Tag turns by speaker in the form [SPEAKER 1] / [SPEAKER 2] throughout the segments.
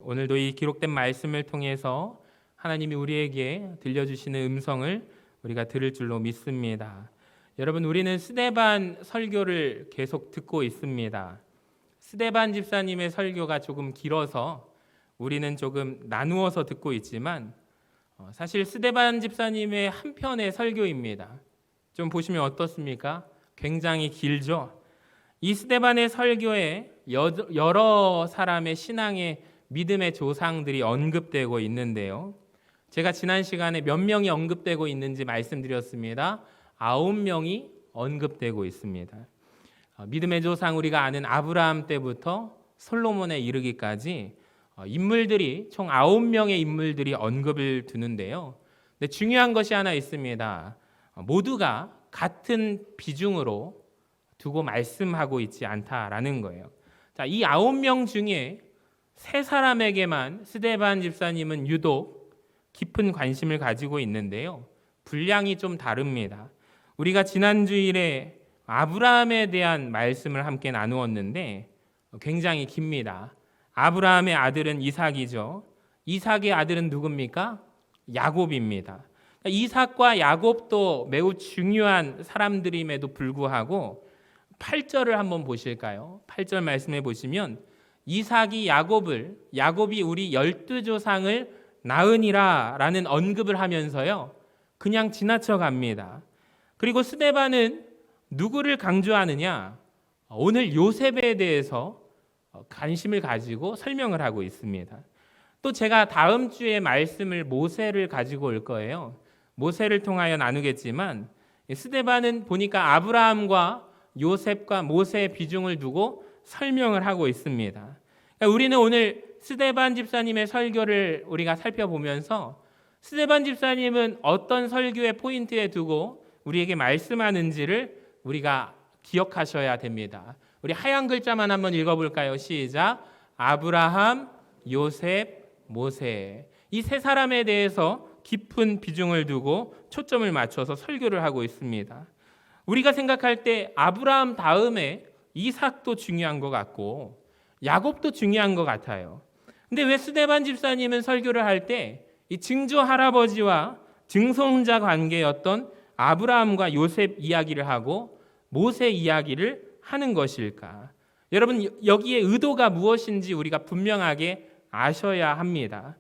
[SPEAKER 1] 오늘도 이 기록된 말씀을 통해서 하나님이 우리에게 들려주시는 음성을 우리가 들을 줄로 믿습니다. 여러분, 우리는 스데반 설교를 계속 듣고 있습니다. 스데반 집사님의 설교가 조금 길어서 우리는 조금 나누어서 듣고 있지만 사실 스데반 집사님의 한 편의 설교입니다. 좀 보시면 어떻습니까? 굉장히 길죠? 이 스데반의 설교에 여러 사람의 신앙의 믿음의 조상들이 언급되고 있는데요. 제가 지난 시간에 몇 명이 언급되고 있는지 말씀드렸습니다. 9명이 언급되고 있습니다. 믿음의 조상 우리가 아는 아브라함 때부터 솔로몬에 이르기까지 인물들이 총 9명의 인물들이 언급을 두는데요. 근데 중요한 것이 하나 있습니다. 모두가 같은 비중으로 두고 말씀하고 있지 않다라는 거예요. 자, 이 9명 중에 3사람에게만 스데반 집사님은 유독 깊은 관심을 가지고 있는데요. 분량이 좀 다릅니다. 우리가 지난 주일에 아브라함에 대한 말씀을 함께 나누었는데 굉장히 깁니다. 아브라함의 아들은 이삭이죠. 이삭의 아들은 누굽니까? 야곱입니다. 이삭과 야곱도 매우 중요한 사람들임에도 불구하고 8절을 한번 보실까요? 8절 말씀해 보시면 이삭이 야곱이 우리 12조상을 낳으니라 라는 언급을 하면서요 그냥 지나쳐 갑니다. 그리고 스데반은 누구를 강조하느냐? 오늘 요셉에 대해서 관심을 가지고 설명을 하고 있습니다. 또 제가 다음 주에 말씀을 모세를 가지고 올 거예요. 모세를 통하여 나누겠지만 스데반은 보니까 아브라함과 요셉과 모세의 비중을 두고 설명을 하고 있습니다. 그러니까 우리는 오늘 스데반 집사님의 설교를 우리가 살펴보면서 스데반 집사님은 어떤 설교의 포인트에 두고 우리에게 말씀하는지를 우리가 기억하셔야 됩니다. 우리 하얀 글자만 한번 읽어볼까요? 시작. 아브라함, 요셉, 모세. 이 3사람에 대해서 깊은 비중을 두고 초점을 맞춰서 설교를 하고 있습니다. 우리가 생각할 때 아브라함 다음에 이삭도 중요한 것 같고 야곱도 중요한 것 같아요. 근데 왜 스데반 집사님은 설교를 할 때 이 증조 할아버지와 증손자 관계였던 아브라함과 요셉 이야기를 하고 모세 이야기를 하는 것일까? 여러분, 여기에 의도가 무엇인지 우리가 분명하게 아셔야 합니다.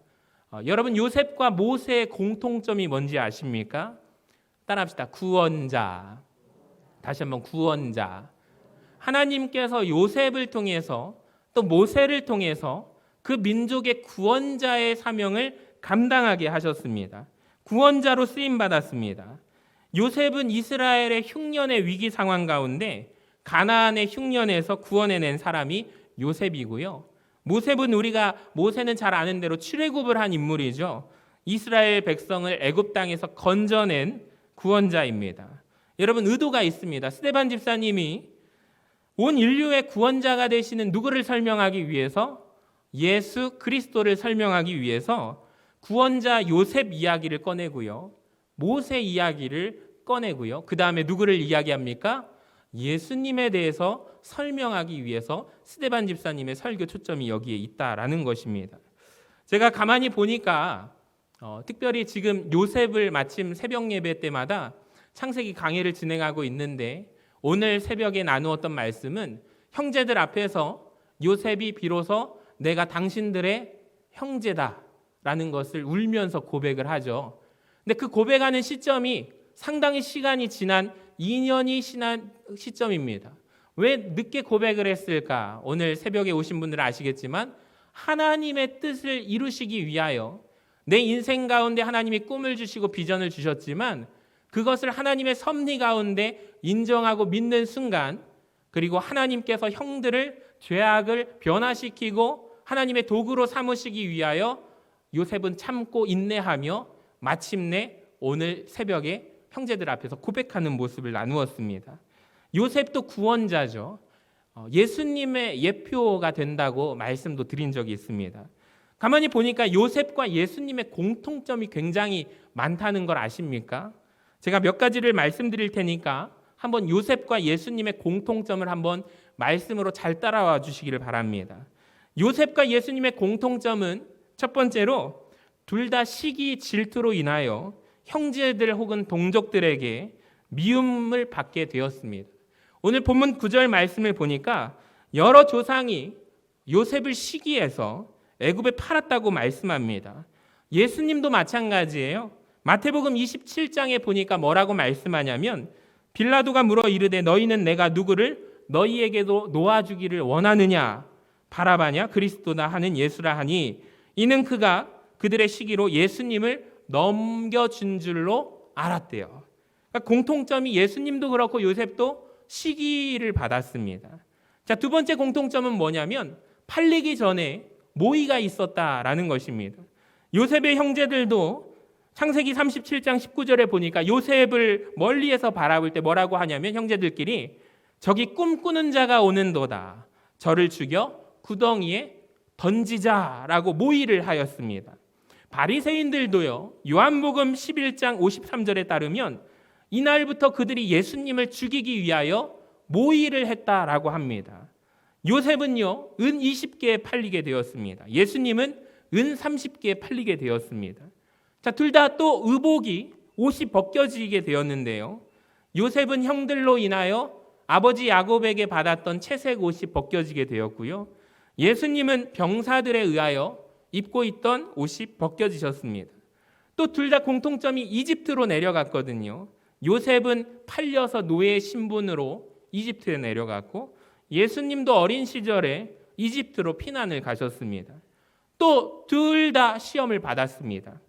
[SPEAKER 1] 여러분, 요셉과 모세의 공통점이 뭔지 아십니까? 따라합시다. 구원자. 다시 한번 구원자. 하나님께서 요셉을 통해서 또 모세를 통해서 그 민족의 구원자의 사명을 감당하게 하셨습니다. 구원자로 쓰임 받았습니다. 요셉은 이스라엘의 흉년의 위기 상황 가운데 가나안의 흉년에서 구원해낸 사람이 요셉이고요. 모세는 잘 아는 대로 출애굽을 한 인물이죠. 이스라엘 백성을 애굽 땅에서 건져낸 구원자입니다. 여러분, 의도가 있습니다. 스데반 집사님이 온 인류의 구원자가 되시는 누구를 설명하기 위해서? 예수 그리스도를 설명하기 위해서 구원자 요셉 이야기를 꺼내고요. 모세 이야기를 꺼내고요. 그 다음에 누구를 이야기합니까? 예수님에 대해서 설명하기 위해서 스데반 집사님의 설교 초점이 여기에 있다라는 것입니다. 제가 가만히 보니까 특별히 지금 요셉을 마침 새벽 예배 때마다 창세기 강해를 진행하고 있는데 오늘 새벽에 나누었던 말씀은 형제들 앞에서 요셉이 비로소 내가 당신들의 형제다라는 것을 울면서 고백을 하죠. 근데 그 고백하는 시점이 상당히 시간이 지난 2년이 지난 시점입니다. 왜 늦게 고백을 했을까? 오늘 새벽에 오신 분들은 아시겠지만 하나님의 뜻을 이루시기 위하여 내 인생 가운데 하나님이 꿈을 주시고 비전을 주셨지만 그것을 하나님의 섭리 가운데 인정하고 믿는 순간 그리고 하나님께서 형들을 죄악을 변화시키고 하나님의 도구로 삼으시기 위하여 요셉은 참고 인내하며 마침내 오늘 새벽에 형제들 앞에서 고백하는 모습을 나누었습니다. 요셉도 구원자죠. 예수님의 예표가 된다고 말씀도 드린 적이 있습니다. 가만히 보니까 요셉과 예수님의 공통점이 굉장히 많다는 걸 아십니까? 제가 몇 가지를 말씀드릴 테니까 한번 요셉과 예수님의 공통점을 한번 말씀으로 잘 따라와 주시기를 바랍니다. 요셉과 예수님의 공통점은 첫 번째로 둘 다 시기 질투로 인하여 형제들 혹은 동족들에게 미움을 받게 되었습니다. 오늘 본문 9절 말씀을 보니까 여러 조상이 요셉을 시기해서 애굽에 팔았다고 말씀합니다. 예수님도 마찬가지예요. 마태복음 27장에 보니까 뭐라고 말씀하냐면 빌라도가 물어 이르되 너희는 내가 누구를 너희에게도 놓아주기를 원하느냐 바라바냐 그리스도다 하는 예수라 하니 이는 그가 그들의 시기로 예수님을 넘겨준 줄로 알았대요. 그러니까 공통점이 예수님도 그렇고 요셉도 시기를 받았습니다. 자, 두 번째 공통점은 뭐냐면 팔리기 전에 모의가 있었다라는 것입니다. 요셉의 형제들도 창세기 37장 19절에 보니까 요셉을 멀리에서 바라볼 때 뭐라고 하냐면 형제들끼리 저기 꿈꾸는 자가 오는도다. 저를 죽여 구덩이에 던지자라고 모의를 하였습니다. 바리새인들도요. 요한복음 11장 53절에 따르면 이날부터 그들이 예수님을 죽이기 위하여 모의를 했다라고 합니다. 요셉은요. 은 20개에 팔리게 되었습니다. 예수님은 은 30개에 팔리게 되었습니다. 자, 둘 다 또 의복이 옷이 벗겨지게 되었는데요. 요셉은 형들로 인하여 아버지 야곱에게 받았던 채색 옷이 벗겨지게 되었고요. 예수님은 병사들에 의하여 입고 있던 옷이 벗겨지셨습니다. 또 둘 다 공통점이 이집트로 내려갔거든요. 요셉은 팔려서 노예 신분으로 이집트에 내려갔고 예수님도 어린 시절에 이집트로 피난을 가셨습니다. 또 둘 다 시험을 받았습니다.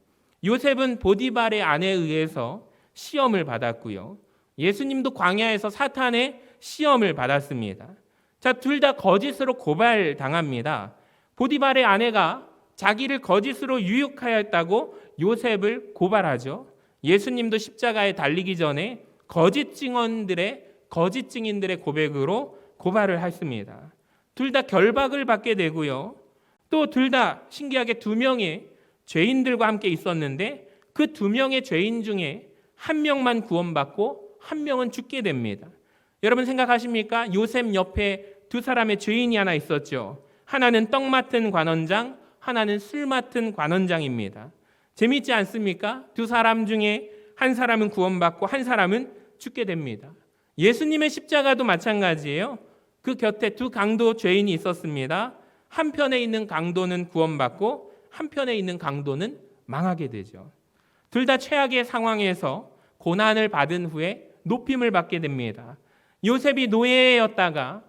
[SPEAKER 1] 요셉은 보디발의 아내에 의해서 시험을 받았고요. 예수님도 광야에서 사탄의 시험을 받았습니다. 자, 둘 다 거짓으로 고발당합니다. 보디발의 아내가 자기를 거짓으로 유혹하였다고 요셉을 고발하죠. 예수님도 십자가에 달리기 전에 거짓 증인들의 고백으로 고발을 했습니다. 둘 다 결박을 받게 되고요. 또 둘 다 신기하게 두 명의 죄인들과 함께 있었는데 그 두 명의 죄인 중에 한 명만 구원받고 한 명은 죽게 됩니다. 여러분 생각하십니까? 요셉 옆에 두 사람의 죄인이 하나 있었죠. 하나는 떡 맡은 관원장, 하나는 술 맡은 관원장입니다. 재미있지 않습니까? 두 사람 중에 한 사람은 구원받고 한 사람은 죽게 됩니다. 예수님의 십자가도 마찬가지예요. 그 곁에 두 강도 죄인이 있었습니다. 한편에 있는 강도는 구원받고 한편에 있는 강도는 망하게 되죠. 둘 다 최악의 상황에서 고난을 받은 후에 높임을 받게 됩니다. 요셉이 노예였다가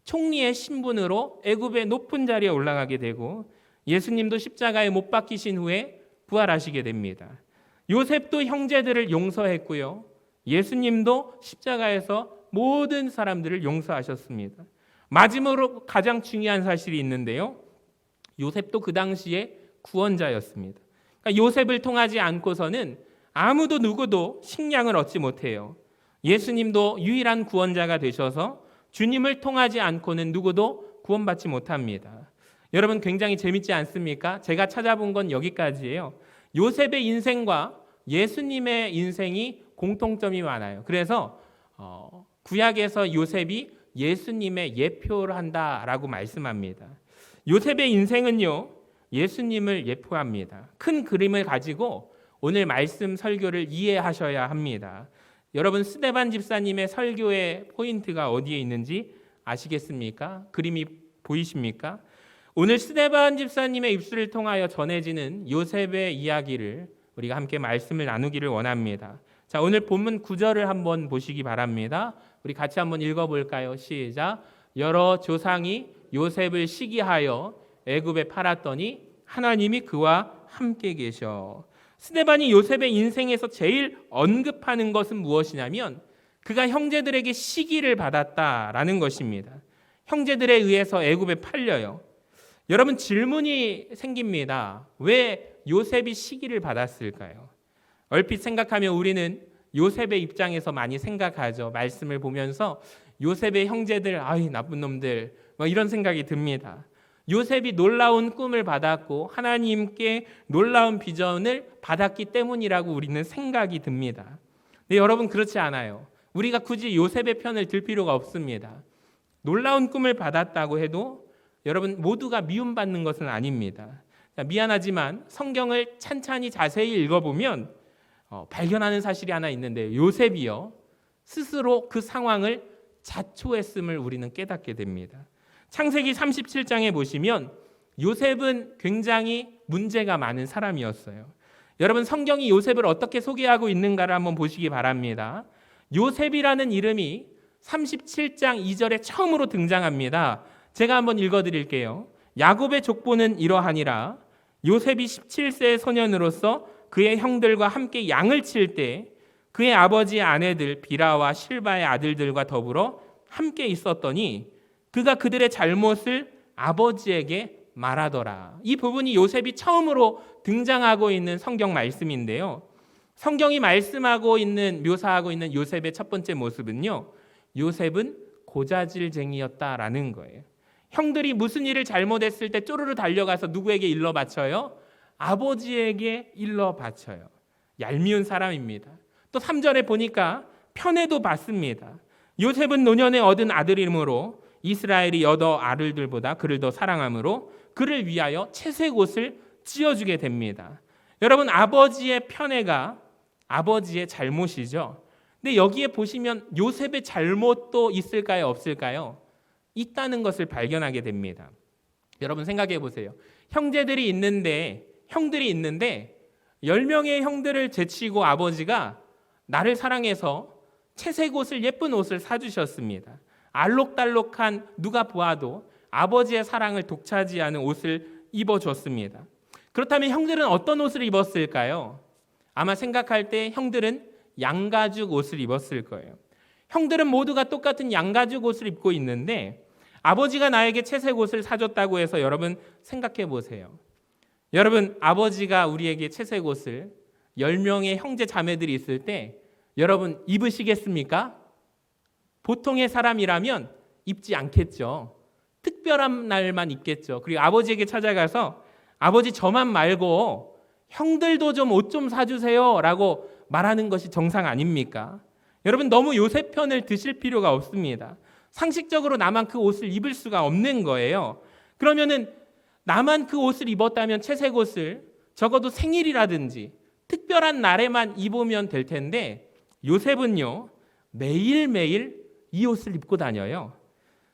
[SPEAKER 1] 총리의 신분으로 애굽의 높은 자리에 올라가게 되고 예수님도 십자가에 못 박히신 후에 부활하시게 됩니다. 요셉도 형제들을 용서했고요. 예수님도 십자가에서 모든 사람들을 용서하셨습니다. 마지막으로 가장 중요한 사실이 있는데요. 요셉도 그 당시에 구원자였습니다. 그러니까 요셉을 통하지 않고서는 아무도 누구도 식량을 얻지 못해요. 예수님도 유일한 구원자가 되셔서 주님을 통하지 않고는 누구도 구원받지 못합니다. 여러분 굉장히 재밌지 않습니까? 제가 찾아본 건 여기까지예요. 요셉의 인생과 예수님의 인생이 공통점이 많아요. 그래서 구약에서 요셉이 예수님의 예표를 한다라고 말씀합니다. 요셉의 인생은요, 예수님을 예표합니다. 큰 그림을 가지고 오늘 말씀 설교를 이해하셔야 합니다. 여러분 스데반 집사님의 설교의 포인트가 어디에 있는지 아시겠습니까? 그림이 보이십니까? 오늘 스데반 집사님의 입술을 통하여 전해지는 요셉의 이야기를 우리가 함께 말씀을 나누기를 원합니다. 자, 오늘 본문 9절을 한번 보시기 바랍니다. 우리 같이 한번 읽어볼까요? 시작. 여러 조상이 요셉을 시기하여 애굽에 팔았더니 하나님이 그와 함께 계셔. 스데반이 요셉의 인생에서 제일 언급하는 것은 무엇이냐면 그가 형제들에게 시기를 받았다라는 것입니다. 형제들에 의해서 애굽에 팔려요. 여러분 질문이 생깁니다. 왜 요셉이 시기를 받았을까요? 얼핏 생각하면 우리는 요셉의 입장에서 많이 생각하죠. 말씀을 보면서 요셉의 형제들, 아이 나쁜 놈들, 이런 생각이 듭니다. 요셉이 놀라운 꿈을 받았고 하나님께 놀라운 비전을 받았기 때문이라고 우리는 생각이 듭니다. 근데 여러분 그렇지 않아요. 우리가 굳이 요셉의 편을 들 필요가 없습니다. 놀라운 꿈을 받았다고 해도 여러분 모두가 미움받는 것은 아닙니다. 미안하지만 성경을 찬찬히 자세히 읽어보면 발견하는 사실이 하나 있는데 요셉이요 스스로 그 상황을 자초했음을 우리는 깨닫게 됩니다. 창세기 37장에 보시면 요셉은 굉장히 문제가 많은 사람이었어요. 여러분 성경이 요셉을 어떻게 소개하고 있는가를 한번 보시기 바랍니다. 요셉이라는 이름이 37장 2절에 처음으로 등장합니다. 제가 한번 읽어드릴게요. 야곱의 족보는 이러하니라. 요셉이 17세의 소년으로서 그의 형들과 함께 양을 칠 때 그의 아버지의 아내들 비라와 실바의 아들들과 더불어 함께 있었더니 그가 그들의 잘못을 아버지에게 말하더라. 이 부분이 요셉이 처음으로 등장하고 있는 성경 말씀인데요. 성경이 말씀하고 있는 묘사하고 있는 요셉의 첫 번째 모습은요. 요셉은 고자질쟁이였다라는 거예요. 형들이 무슨 일을 잘못했을 때 쪼르르 달려가서 누구에게 일러 바쳐요? 아버지에게 일러 바쳐요. 얄미운 사람입니다. 또 3절에 보니까 편애도 받습니다. 요셉은 노년에 얻은 아들이므로 이스라엘이 여러 아들들보다 그를 더 사랑하므로 그를 위하여 채색 옷을 찢어주게 됩니다. 여러분 아버지의 편애가 아버지의 잘못이죠. 근데 여기에 보시면 요셉의 잘못도 있을까요? 없을까요? 있다는 것을 발견하게 됩니다. 여러분 생각해 보세요. 형들이 있는데 10명의 형들을 제치고 아버지가 나를 사랑해서 채색 옷을 예쁜 옷을 사주셨습니다. 알록달록한 누가 보아도 아버지의 사랑을 독차지하는 옷을 입어줬습니다. 그렇다면 형들은 어떤 옷을 입었을까요? 아마 생각할 때 형들은 양가죽 옷을 입었을 거예요. 형들은 모두가 똑같은 양가죽 옷을 입고 있는데 아버지가 나에게 채색 옷을 사줬다고 해서 여러분 생각해 보세요. 여러분 아버지가 우리에게 채색 옷을 10명의 형제 자매들이 있을 때 여러분 입으시겠습니까? 보통의 사람이라면 입지 않겠죠. 특별한 날만 입겠죠. 그리고 아버지에게 찾아가서 아버지 저만 말고 형들도 좀 옷 좀 사주세요 라고 말하는 것이 정상 아닙니까? 여러분 너무 요셉 편을 드실 필요가 없습니다. 상식적으로 나만 그 옷을 입을 수가 없는 거예요. 그러면은 나만 그 옷을 입었다면 채색 옷을 적어도 생일이라든지 특별한 날에만 입으면 될 텐데 요셉은요 매일매일 이 옷을 입고 다녀요.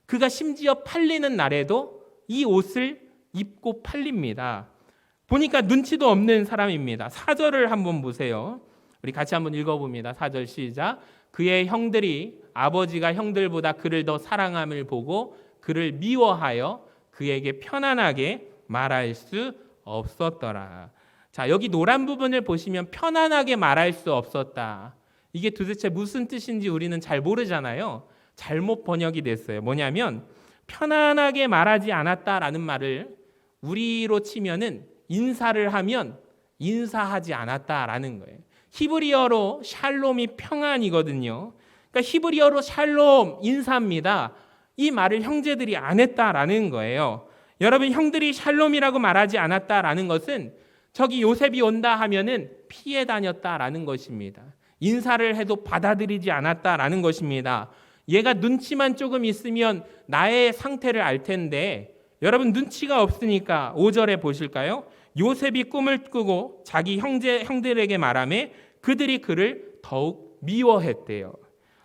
[SPEAKER 1] 그가 심지어 팔리는 날에도 이 옷을 입고 팔립니다. 보니까 눈치도 없는 사람입니다. 4절을 한번 보세요. 우리 같이 한번 읽어봅니다. 4절 시작. 그의 형들이 아버지가 형들보다 그를 더 사랑함을 보고 그를 미워하여 그에게 편안하게 말할 수 없었더라. 자, 여기 노란 부분을 보시면 편안하게 말할 수 없었다. 이게 도대체 무슨 뜻인지 우리는 잘 모르잖아요. 잘못 번역이 됐어요. 뭐냐면 편안하게 말하지 않았다라는 말을 우리로 치면은 인사를 하면 인사하지 않았다라는 거예요. 히브리어로 샬롬이 평안이거든요. 그러니까 히브리어로 샬롬 인사입니다. 이 말을 형제들이 안 했다라는 거예요. 여러분 형들이 샬롬이라고 말하지 않았다라는 것은 저기 요셉이 온다 하면은 피해 다녔다라는 것입니다. 인사를 해도 받아들이지 않았다라는 것입니다. 얘가 눈치만 조금 있으면 나의 상태를 알 텐데 여러분 눈치가 없으니까 5절에 보실까요? 요셉이 꿈을 꾸고 자기 형들에게 말하며 그들이 그를 더욱 미워했대요.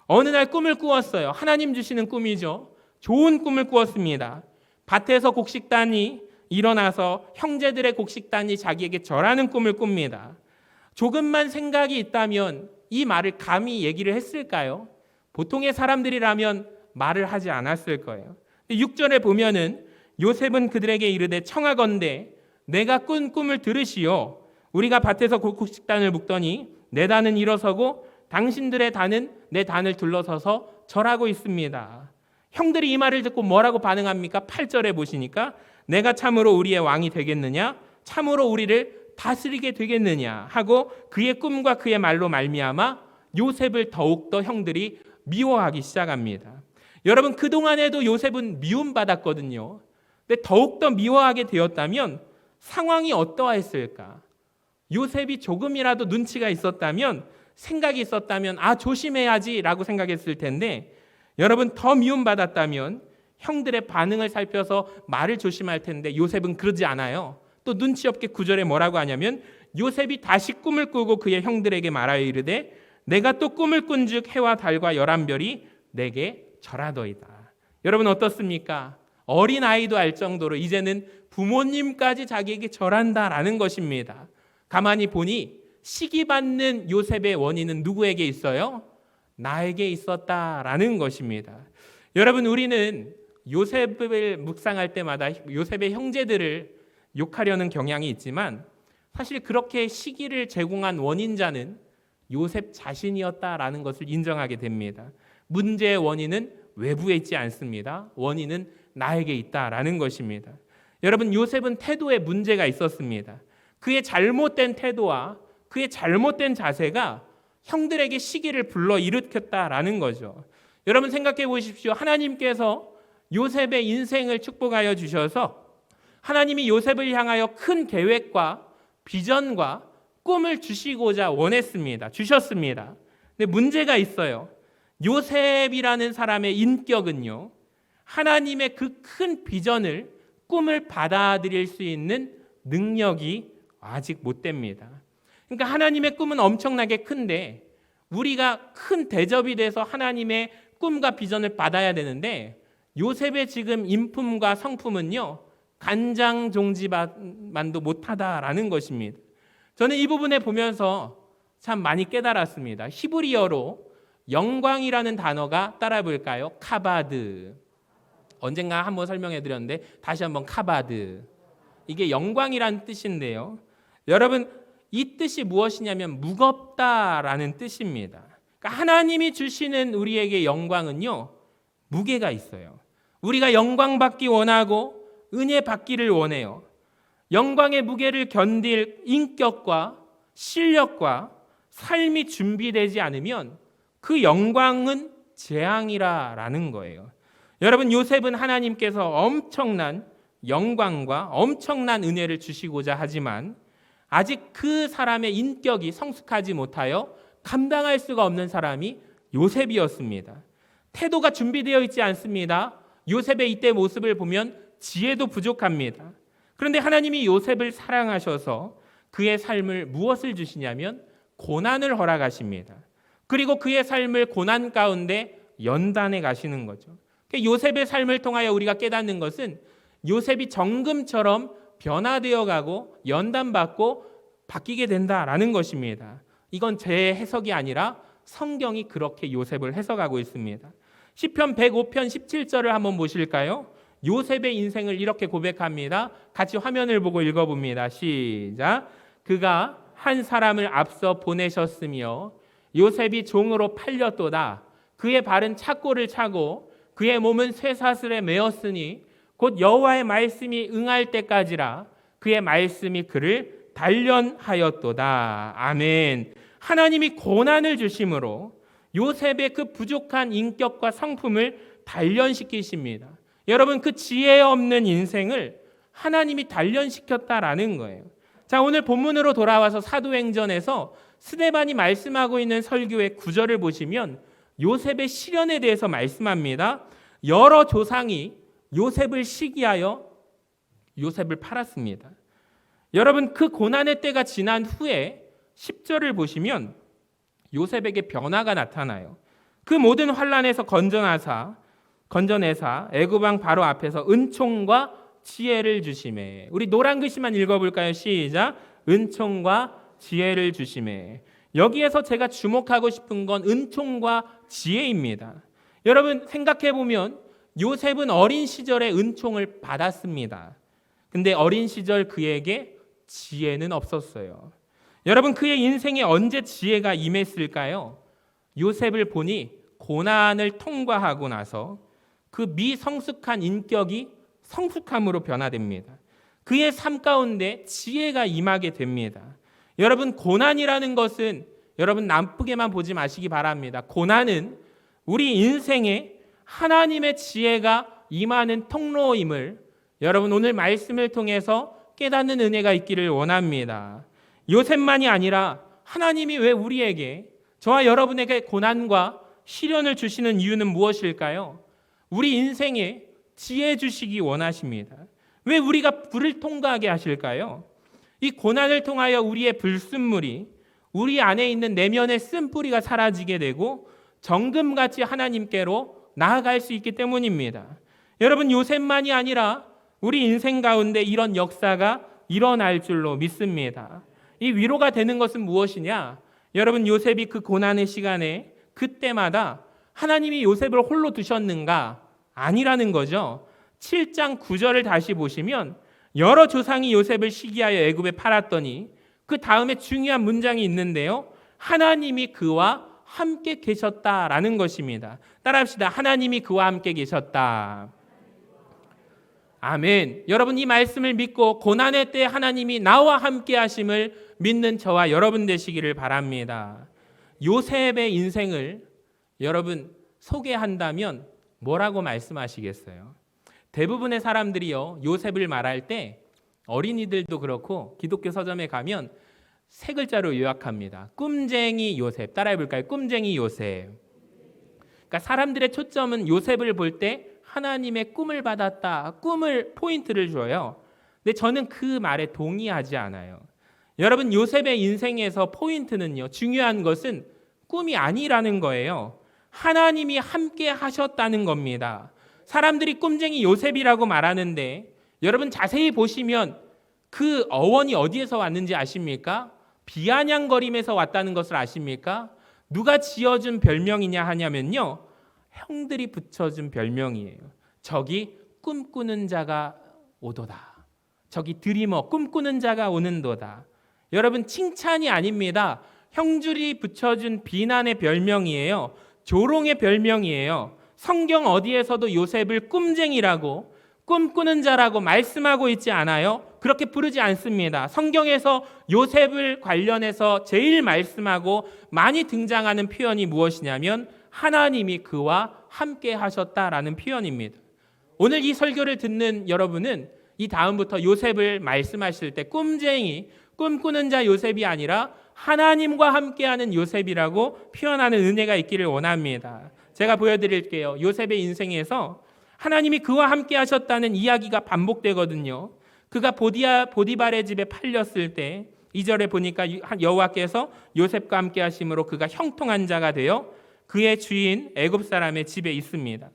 [SPEAKER 1] 어느 날 꿈을 꾸었어요. 하나님 주시는 꿈이죠. 좋은 꿈을 꾸었습니다. 밭에서 곡식단이 일어나서 형제들의 곡식단이 자기에게 절하는 꿈을 꿉니다. 조금만 생각이 있다면 이 말을 감히 얘기를 했을까요? 보통의 사람들이라면 말을 하지 않았을 거예요. 6절에 보면은 요셉은 그들에게 이르되 청하건대 내가 꾼 꿈을 들으시오. 우리가 밭에서 곡식단을 묶더니 내 단은 일어서고 당신들의 단은 내 단을 둘러서서 절하고 있습니다. 형들이 이 말을 듣고 뭐라고 반응합니까? 8절에 보시니까 내가 참으로 우리의 왕이 되겠느냐? 참으로 우리를 다스리게 되겠느냐? 하고 그의 꿈과 그의 말로 말미암아 요셉을 더욱더 형들이 미워하기 시작합니다. 여러분 그동안에도 요셉은 미움받았거든요. 근데 더욱더 미워하게 되었다면 상황이 어떠했을까? 요셉이 조금이라도 눈치가 있었다면 생각이 있었다면 조심해야지 라고 생각했을 텐데 여러분 더 미움받았다면 형들의 반응을 살펴서 말을 조심할 텐데 요셉은 그러지 않아요. 또 눈치 없게 9절에 뭐라고 하냐면 요셉이 다시 꿈을 꾸고 그의 형들에게 말하여 이르되 내가 또 꿈을 꾼즉 해와 달과 11별이 내게 절하더이다. 여러분 어떻습니까? 어린아이도 알 정도로 이제는 부모님까지 자기에게 절한다라는 것입니다. 가만히 보니 시기받는 요셉의 원인은 누구에게 있어요? 나에게 있었다라는 것입니다. 여러분 우리는 요셉을 묵상할 때마다 요셉의 형제들을 욕하려는 경향이 있지만 사실 그렇게 시기를 제공한 원인자는 요셉 자신이었다라는 것을 인정하게 됩니다. 문제의 원인은 외부에 있지 않습니다. 원인은 나에게 있다라는 것입니다. 여러분 요셉은 태도에 문제가 있었습니다. 그의 잘못된 태도와 그의 잘못된 자세가 형들에게 시기를 불러일으켰다라는 거죠. 여러분 생각해 보십시오. 하나님께서 요셉의 인생을 축복하여 주셔서 하나님이 요셉을 향하여 큰 계획과 비전과 꿈을 주시고자 원했습니다. 주셨습니다. 근데 문제가 있어요. 요셉이라는 사람의 인격은요, 하나님의 그 큰 비전을 꿈을 받아들일 수 있는 능력이 아직 못 됩니다. 그러니까 하나님의 꿈은 엄청나게 큰데 우리가 큰 대접이 돼서 하나님의 꿈과 비전을 받아야 되는데 요셉의 지금 인품과 성품은요, 간장 종지만도 못하다라는 것입니다. 저는 이 부분에 보면서 참 많이 깨달았습니다. 히브리어로 영광이라는 단어가 따라 볼까요? 카바드. 언젠가 한번 설명해 드렸는데 다시 한번 카바드. 이게 영광이라는 뜻인데요. 여러분 이 뜻이 무엇이냐면 무겁다라는 뜻입니다. 그러니까 하나님이 주시는 우리에게 영광은요, 무게가 있어요. 우리가 영광 받기 원하고 은혜 받기를 원해요. 영광의 무게를 견딜 인격과 실력과 삶이 준비되지 않으면 그 영광은 재앙이라는 거예요. 여러분 요셉은 하나님께서 엄청난 영광과 엄청난 은혜를 주시고자 하지만 아직 그 사람의 인격이 성숙하지 못하여 감당할 수가 없는 사람이 요셉이었습니다. 태도가 준비되어 있지 않습니다. 요셉의 이때 모습을 보면 지혜도 부족합니다. 그런데 하나님이 요셉을 사랑하셔서 그의 삶을 무엇을 주시냐면 고난을 허락하십니다. 그리고 그의 삶을 고난 가운데 연단해 가시는 거죠. 요셉의 삶을 통하여 우리가 깨닫는 것은 요셉이 정금처럼 변화되어 가고 연단받고 바뀌게 된다라는 것입니다. 이건 제 해석이 아니라 성경이 그렇게 요셉을 해석하고 있습니다. 시편 105편 17절을 한번 보실까요? 요셉의 인생을 이렇게 고백합니다. 같이 화면을 보고 읽어봅니다. 시작. 그가 한 사람을 앞서 보내셨으며 요셉이 종으로 팔렸도다. 그의 발은 착고를 차고 그의 몸은 쇠사슬에 매었으니 곧 여호와의 말씀이 응할 때까지라. 그의 말씀이 그를 단련하였도다. 아멘. 하나님이 고난을 주심으로 요셉의 그 부족한 인격과 성품을 단련시키십니다. 여러분 그 지혜 없는 인생을 하나님이 단련시켰다라는 거예요. 자, 오늘 본문으로 돌아와서 사도행전에서 스데반이 말씀하고 있는 설교의 9절을 보시면 요셉의 시련에 대해서 말씀합니다. 여러 조상이 요셉을 시기하여 요셉을 팔았습니다. 여러분 그 고난의 때가 지난 후에 10절을 보시면 요셉에게 변화가 나타나요. 그 모든 환난에서 건져내사 애굽 왕 바로 앞에서 은총과 지혜를 주심에. 우리 노란 글씨만 읽어볼까요? 시작. 은총과 지혜를 주심에. 여기에서 제가 주목하고 싶은 건 은총과 지혜입니다. 여러분 생각해보면 요셉은 어린 시절에 은총을 받았습니다. 근데 어린 시절 그에게 지혜는 없었어요. 여러분 그의 인생에 언제 지혜가 임했을까요? 요셉을 보니 고난을 통과하고 나서 그 미성숙한 인격이 성숙함으로 변화됩니다. 그의 삶 가운데 지혜가 임하게 됩니다. 여러분 고난이라는 것은 여러분 나쁘게만 보지 마시기 바랍니다. 고난은 우리 인생에 하나님의 지혜가 임하는 통로임을 여러분 오늘 말씀을 통해서 깨닫는 은혜가 있기를 원합니다. 요셉만이 아니라 하나님이 왜 우리에게 저와 여러분에게 고난과 시련을 주시는 이유는 무엇일까요? 우리 인생에 지혜 주시기 원하십니다. 왜 우리가 불을 통과하게 하실까요? 이 고난을 통하여 우리의 불순물이 우리 안에 있는 내면의 쓴뿌리가 사라지게 되고 정금같이 하나님께로 나아갈 수 있기 때문입니다. 여러분, 요셉만이 아니라 우리 인생 가운데 이런 역사가 일어날 줄로 믿습니다. 이 위로가 되는 것은 무엇이냐? 여러분, 요셉이 그 고난의 시간에 그때마다 하나님이 요셉을 홀로 두셨는가? 아니라는 거죠. 7장 9절을 다시 보시면 여러 조상이 요셉을 시기하여 애굽에 팔았더니 그 다음에 중요한 문장이 있는데요. 하나님이 그와 함께 계셨다라는 것입니다. 따라합시다. 하나님이 그와 함께 계셨다. 아멘. 여러분, 이 말씀을 믿고 고난의 때 하나님이 나와 함께 하심을 믿는 저와 여러분 되시기를 바랍니다. 요셉의 인생을 여러분 소개한다면 뭐라고 말씀하시겠어요? 대부분의 사람들이요, 요셉을 말할 때 어린이들도 그렇고 기독교 서점에 가면 세 글자로 요약합니다. 꿈쟁이 요셉. 따라해 볼까요? 꿈쟁이 요셉. 그러니까 사람들의 초점은 요셉을 볼 때 하나님의 꿈을 받았다, 꿈을 포인트를 줘요. 근데 저는 그 말에 동의하지 않아요. 여러분, 요셉의 인생에서 포인트는요, 중요한 것은 꿈이 아니라는 거예요. 하나님이 함께 하셨다는 겁니다. 사람들이 꿈쟁이 요셉이라고 말하는데 여러분 자세히 보시면 그 어원이 어디에서 왔는지 아십니까? 비아냥거림에서 왔다는 것을 아십니까? 누가 지어준 별명이냐 하냐면요, 형들이 붙여준 별명이에요. 저기 꿈꾸는 자가 오도다. 저기 드리머 꿈꾸는 자가 오는도다. 여러분, 칭찬이 아닙니다. 형들이 붙여준 비난의 별명이에요. 조롱의 별명이에요. 성경 어디에서도 요셉을 꿈쟁이라고, 꿈꾸는 자라고 말씀하고 있지 않아요? 그렇게 부르지 않습니다. 성경에서 요셉을 관련해서 제일 말씀하고 많이 등장하는 표현이 무엇이냐면 하나님이 그와 함께 하셨다라는 표현입니다. 오늘 이 설교를 듣는 여러분은 이 다음부터 요셉을 말씀하실 때 꿈쟁이, 꿈꾸는 자 요셉이 아니라 하나님과 함께하는 요셉이라고 표현하는 은혜가 있기를 원합니다. 제가 보여드릴게요. 요셉의 인생에서 하나님이 그와 함께 하셨다는 이야기가 반복되거든요. 그가 보디발의 집에 팔렸을 때 2절에 보니까 여호와께서 요셉과 함께 하심으로 그가 형통한 자가 되어 그의 주인 애굽 사람의 집에 있습니다.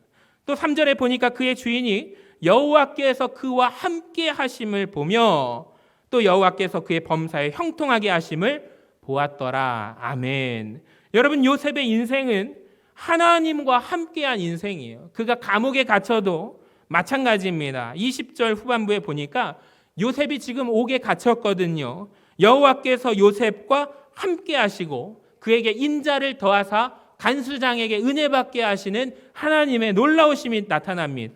[SPEAKER 1] 또 3절에 보니까 그의 주인이 여호와께서 그와 함께 하심을 보며 또 여호와께서 그의 범사에 형통하게 하심을 보았더라. 아멘. 여러분, 요셉의 인생은 하나님과 함께한 인생이에요. 그가 감옥에 갇혀도 마찬가지입니다. 20절 후반부에 보니까 요셉이 지금 옥에 갇혔거든요. 여호와께서 요셉과 함께 하시고 그에게 인자를 더하사 간수장에게 은혜 받게 하시는 하나님의 놀라우심이 나타납니다.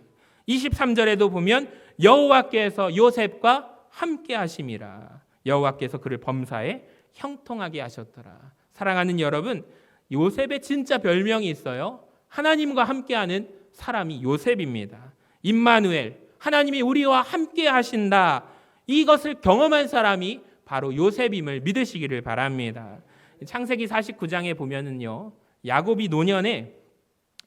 [SPEAKER 1] 23절에도 보면 여호와께서 요셉과 함께 하심이라. 여호와께서 그를 범사에 형통하게 하셨더라. 사랑하는 여러분, 요셉의 진짜 별명이 있어요. 하나님과 함께하는 사람이 요셉입니다. 임마누엘, 하나님이 우리와 함께 하신다. 이것을 경험한 사람이 바로 요셉임을 믿으시기를 바랍니다. 창세기 49장에 보면은요, 야곱이 노년에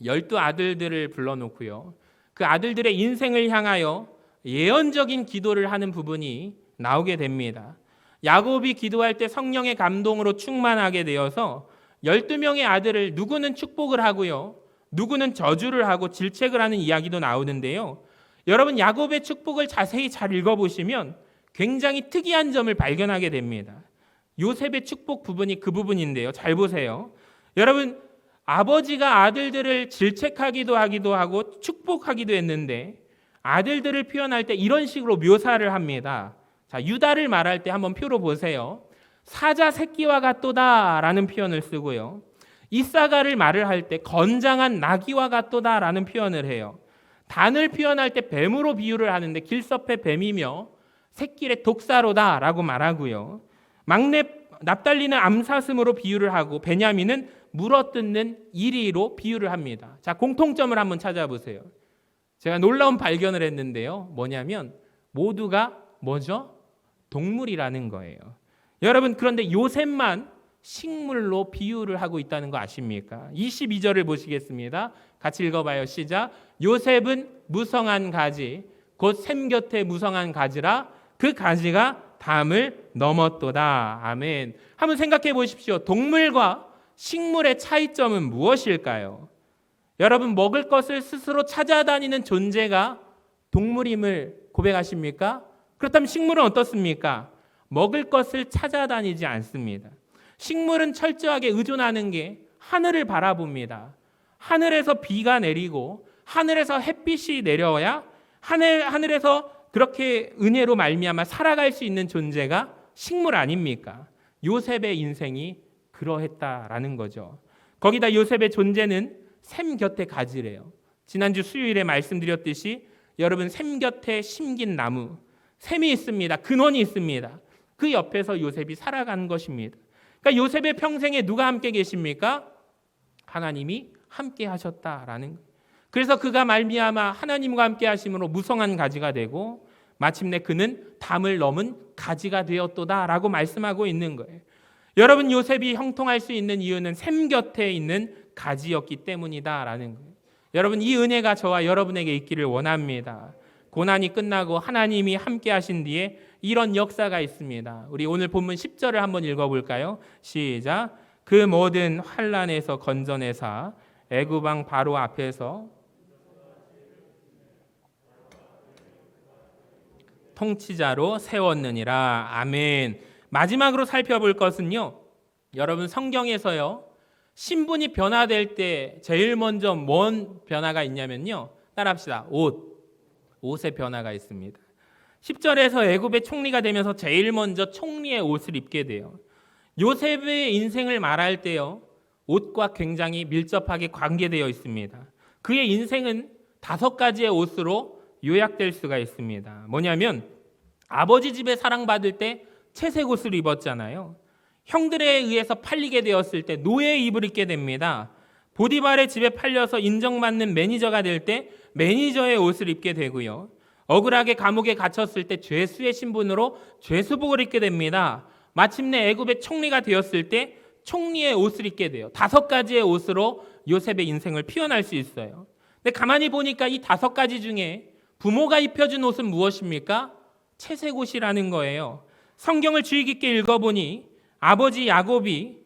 [SPEAKER 1] 12아들들을 불러놓고요, 그 아들들의 인생을 향하여 예언적인 기도를 하는 부분이 나오게 됩니다. 야곱이 기도할 때 성령의 감동으로 충만하게 되어서 12명의 아들을 누구는 축복을 하고요, 누구는 저주를 하고 질책을 하는 이야기도 나오는데요. 여러분, 야곱의 축복을 자세히 잘 읽어보시면 굉장히 특이한 점을 발견하게 됩니다. 요셉의 축복 부분이 그 부분인데요. 잘 보세요. 여러분, 아버지가 아들들을 질책하기도 하고 축복하기도 했는데 아들들을 표현할 때 이런 식으로 묘사를 합니다. 자, 유다를 말할 때 한번 표로 보세요. 사자 새끼와 같도다라는 표현을 쓰고요. 이사가를 말을 할 때 건장한 나귀와 같도다라는 표현을 해요. 단을 표현할 때 뱀으로 비유를 하는데 길섭의 뱀이며 새끼의 독사로다라고 말하고요. 막내 납달리는 암사슴으로 비유를 하고 베냐민은 물어뜯는 이리로 비유를 합니다. 자, 공통점을 한번 찾아보세요. 제가 놀라운 발견을 했는데요. 뭐냐면 모두가 뭐죠? 동물이라는 거예요. 여러분, 그런데 요셉만 식물로 비유를 하고 있다는 거 아십니까? 22절을 보시겠습니다. 같이 읽어봐요. 시작. 요셉은 무성한 가지 곧 샘 곁에 무성한 가지라 그 가지가 담을 넘었도다. 아멘. 한번 생각해 보십시오. 동물과 식물의 차이점은 무엇일까요? 여러분, 먹을 것을 스스로 찾아다니는 존재가 동물임을 고백하십니까? 그렇다면 식물은 어떻습니까? 먹을 것을 찾아다니지 않습니다. 식물은 철저하게 의존하는 게 하늘을 바라봅니다. 하늘에서 비가 내리고 하늘에서 햇빛이 내려야 하늘에서 그렇게 은혜로 말미암아 살아갈 수 있는 존재가 식물 아닙니까? 요셉의 인생이 그러했다라는 거죠. 거기다 요셉의 존재는 샘 곁에 가지래요. 지난주 수요일에 말씀드렸듯이 여러분, 샘 곁에 심긴 나무, 샘이 있습니다. 근원이 있습니다. 그 옆에서 요셉이 살아간 것입니다. 그러니까 요셉의 평생에 누가 함께 계십니까? 하나님이 함께 하셨다라는 거예요. 그래서 그가 말미암아 하나님과 함께 하심으로 무성한 가지가 되고 마침내 그는 담을 넘은 가지가 되었도다라고 말씀하고 있는 거예요. 여러분, 요셉이 형통할 수 있는 이유는 샘 곁에 있는 가지였기 때문이다라는 거예요. 여러분, 이 은혜가 저와 여러분에게 있기를 원합니다. 고난이 끝나고 하나님이 함께 하신 뒤에 이런 역사가 있습니다. 우리 오늘 본문 10절을 한번 읽어볼까요? 시작. 그 모든 환난에서 건져내사 애굽 왕 바로 앞에서 통치자로 세웠느니라. 아멘. 마지막으로 살펴볼 것은요, 여러분, 성경에서요 신분이 변화될 때 제일 먼저 뭔 변화가 있냐면요, 따라합시다. 옷의 변화가 있습니다. 10절에서 애굽의 총리가 되면서 제일 먼저 총리의 옷을 입게 돼요. 요셉의 인생을 말할 때요, 옷과 굉장히 밀접하게 관계되어 있습니다. 그의 인생은 5가지의 옷으로 요약될 수가 있습니다. 뭐냐면 아버지 집에 사랑받을 때 채색 옷을 입었잖아요. 형들에 의해서 팔리게 되었을 때 노예의 입을 입게 됩니다. 보디발의 집에 팔려서 인정받는 매니저가 될 때 매니저의 옷을 입게 되고요. 억울하게 감옥에 갇혔을 때 죄수의 신분으로 죄수복을 입게 됩니다. 마침내 애굽의 총리가 되었을 때 총리의 옷을 입게 돼요. 5가지의 옷으로 요셉의 인생을 표현할 수 있어요. 근데 가만히 보니까 이 5가지 중에 부모가 입혀준 옷은 무엇입니까? 채색 옷이라는 거예요. 성경을 주의 깊게 읽어보니 아버지 야곱이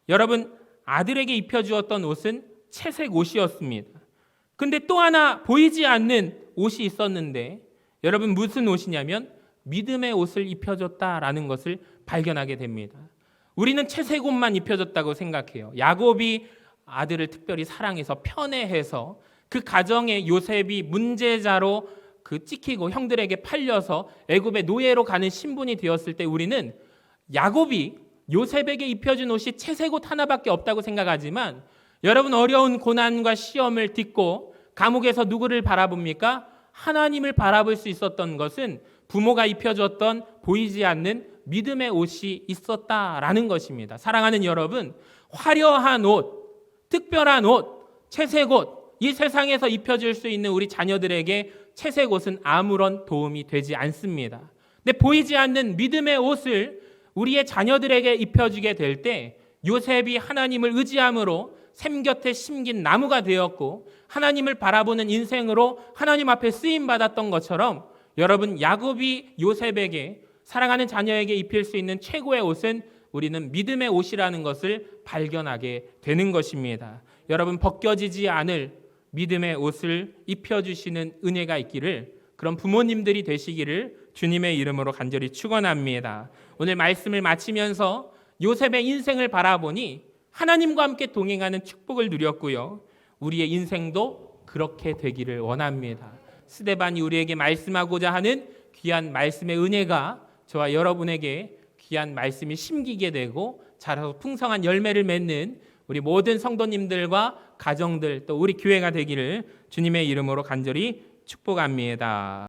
[SPEAKER 1] 여러분 아들에게 입혀주었던 옷은 채색 옷이었습니다. 근데 또 하나 보이지 않는 옷이 있었는데 여러분 무슨 옷이냐면 믿음의 옷을 입혀줬다라는 것을 발견하게 됩니다. 우리는 채색 옷만 입혀줬다고 생각해요. 야곱이 아들을 특별히 사랑해서 편애해서 그 가정에 요셉이 문제자로 찍히고 형들에게 팔려서 애굽의 노예로 가는 신분이 되었을 때 우리는 야곱이 요셉에게 입혀준 옷이 채색 옷 하나밖에 없다고 생각하지만 여러분, 어려운 고난과 시험을 딛고 감옥에서 누구를 바라봅니까? 하나님을 바라볼 수 있었던 것은 부모가 입혀줬던 보이지 않는 믿음의 옷이 있었다라는 것입니다. 사랑하는 여러분, 화려한 옷, 특별한 옷, 채색 옷, 이 세상에서 입혀줄 수 있는 우리 자녀들에게 채색 옷은 아무런 도움이 되지 않습니다. 근데 보이지 않는 믿음의 옷을 우리의 자녀들에게 입혀주게 될 때 요셉이 하나님을 의지함으로 샘 곁에 심긴 나무가 되었고 하나님을 바라보는 인생으로 하나님 앞에 쓰임받았던 것처럼 여러분, 야곱이 요셉에게 사랑하는 자녀에게 입힐 수 있는 최고의 옷은 우리는 믿음의 옷이라는 것을 발견하게 되는 것입니다. 여러분, 벗겨지지 않을 믿음의 옷을 입혀주시는 은혜가 있기를, 그런 부모님들이 되시기를 주님의 이름으로 간절히 축원합니다. 오늘 말씀을 마치면서 요셉의 인생을 바라보니 하나님과 함께 동행하는 축복을 누렸고요. 우리의 인생도 그렇게 되기를 원합니다. 스데반이 우리에게 말씀하고자 하는 귀한 말씀의 은혜가 저와 여러분에게 귀한 말씀이 심기게 되고 자라서 풍성한 열매를 맺는 우리 모든 성도님들과 가정들 또 우리 교회가 되기를 주님의 이름으로 간절히 축복합니다.